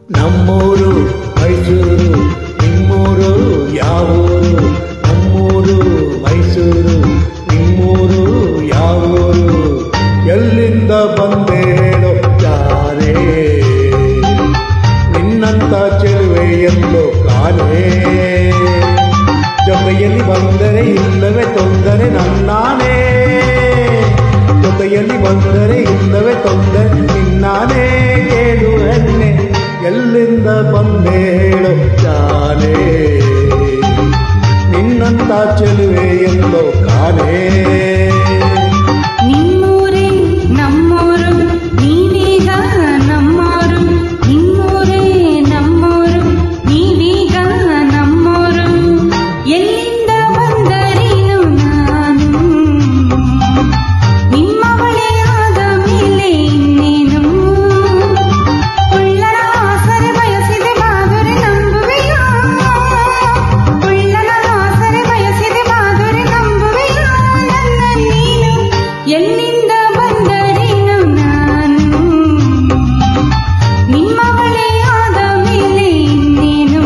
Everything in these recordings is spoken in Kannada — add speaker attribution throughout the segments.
Speaker 1: ನಮ್ಮೂರು ಮೈಸೂರು, ನಿಮ್ಮೂರು ಯಾವೂರು? ನಮ್ಮೂರು ಮೈಸೂರು, ನಿಮ್ಮೂರು ಯಾವೂರು? ಎಲ್ಲಿಂದ ಬಂದೆ ಹೇಳೋ ಯಾರೇ? ನಿನ್ನಂತ ಚೆಲುವೆ ಎಲ್ಲೋ ಕಾಣೆ. ಜೊತೆಯಲ್ಲಿ ಬಂದರೆ ಇಲ್ಲವೇ ತೊಂದರೆ ನನ್ನಾನೇ, ಜೊತೆಯಲ್ಲಿ ಬಂದರೆ ಇಲ್ಲವೇ ತೊಂದರೆ ನಿನ್ನಾನೇ. ಕೇಳು ಹೆಣ್ಣೆ, ಎಲ್ಲಿಂದ ಬಂದೆ ಹೇಳು ಜಾನೆ? ನಿನ್ನಂತ ಚೆಲುವೆ ಎಲ್ಲೋ ಕಾಣೆ.
Speaker 2: ನಿಮ್ಮೂರೇ ನಮ್ಮೂರು, ನೀವೀಗ ನಮ್ಮೂರು. ನಿಮ್ಮೂರೇ ನಮ್ಮೂರು, ನೀವೀಗ ನಮ್ಮೂರು. ಎಲ್ಲಿಂದ ಬಂದರೇನು ನಾನು? ನಿಮ್ಮ ಬಳಿ ಆದ ಮೇಲೆ ಇನ್ನೇನು? ಉಳ್ಳನ ಆಸರೆ ಬಯಸಿದೆ ಬಾದರೆ ನಂಬುವೆಯೋ? ಉಳ್ಳನ ಆಸರೆ ಬಯಸಿದೆ ಬಾದರೆ ನಂಬುವೆಯೋ? ನನ್ನ ನೀನು ಎಲ್ಲಿಂದ ಬಂದರೇನು ನಾನು? ನಿಮ್ಮ ಬಳಿ ಆದ ಮೇಲೆ ಇನ್ನೇನು?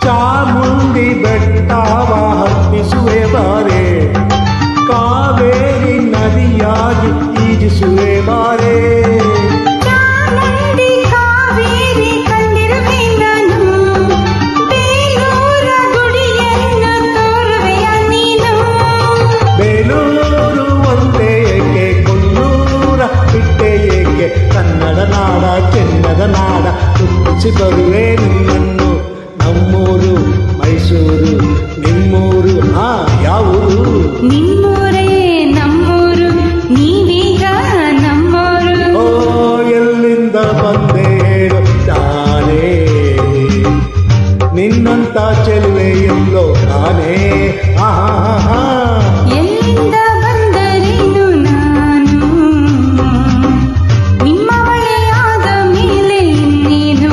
Speaker 1: ಚಾಮುಂಡಿ ಬೆಟ್ಟವ ಹತ್ತಿಸುವೆ ಬಾರೆ, ಕಾವೇರಿ ನದಿಯಾಗಿ ಈಜಿಸುವೆ ಬಾರೆ.
Speaker 2: ಚಾಮುಂಡಿ ಕಾವೇರಿ ಕಂಡಿರುವೆ ನಾನು, ಬೇಲೂರ ಗುಡಿಯನ್ನು ತೋರುವೆಯ ನೀನು.
Speaker 1: ಬೇಲೂರು ಒಂದೇ ಏಕೆ, ಕೊಲ್ಲೂರ ಬಿಟ್ಟೆ ಏಕೆ? ಕನ್ನಡ ನಾಡ ಚೆನ್ನದ ನಾಡ ತುಪ್ಪಿಸಿ ಬರುವೆ ನಿನ್ನನ್ನು. ನಮ್ಮೂರು ಮೈಸೂರು, ನಿಮ್ಮೂರು ಯಾವೂರು?
Speaker 2: ನಿಮ್ಮೂರೇ ನಮ್ಮೂರು, ನೀವೀಗ ನಮ್ಮೂರು.
Speaker 1: ಓ ಎಲ್ಲಿಂದ ಬಂದೆ ಹೇಳು ತಾನೇ? ನಿನ್ನಂತ ಚೆಲುವೆ ಎಲ್ಲೋ ಕಾಣೆ. ಆಹಾ,
Speaker 2: ಎಲ್ಲಿಂದ ಬಂದರೇನು ನಾನು? ನಿಮ್ಮ ಬಳಿ ಆದ ಮೇಲೆ ಇನ್ನೇನು?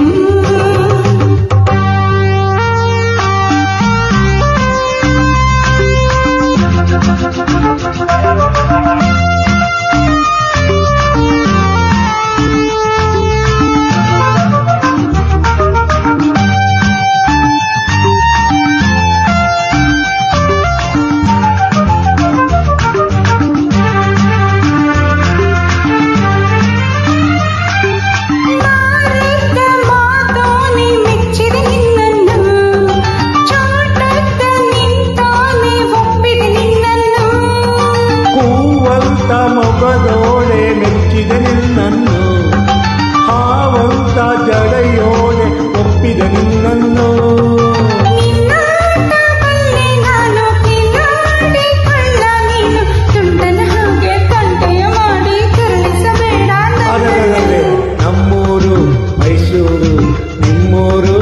Speaker 2: ಮಾರಿದ್ದ ಮಾತೋನೆ ಮೆಚ್ಚಿದೆ ನಿನ್ನನ್ನು, ಚೋಟದ ನಿಂತೋನೆ ಒಪ್ಪಿದೆ ನಿನ್ನನ್ನು.
Speaker 1: ಕೂವಂತ ಮೊಗದೋಳೆ ಮೆಚ್ಚಿದೆ ನಿನ್ನನ್ನು, ಹಾವಂತ ಜಡೆಯೋಳೆ ಒಪ್ಪಿದೆ ನಿನ್ನನ್ನು.
Speaker 2: ನಿನ್ನಾಟ ಬಲ್ಲೆ ನಾನು, ಕಿಲಾಡಿ ಕಳ್ಳ ನೀನು. ತುಂಡನ ಹಾಗೆ ತಂಟೆಯ ಮಾಡಿ ಕರುಣಿಸಬೇಡ
Speaker 1: ಅದರಲ್ಲೇ ನಮ್ಮೂರು ಮೈಸೂರು, ನಿಮ್ಮೂರು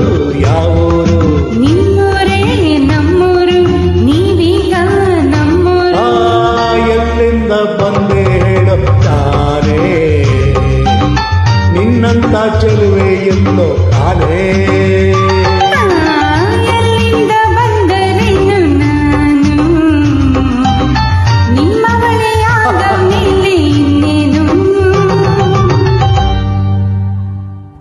Speaker 1: ಯಾವೂರು?
Speaker 2: ನಿಮ್ಮೂರೇ ನಮ್ಮೂರು, ನೀವೀಗ ನಮ್ಮೂರು.
Speaker 1: ಎಲ್ಲಿಂದ ಬಂದೆ ಹೇಳು ತಾನೇ? ನಿನ್ನಂತ ಚೆಲುವೆ ಎಲ್ಲೋ ಕಾಣೆ.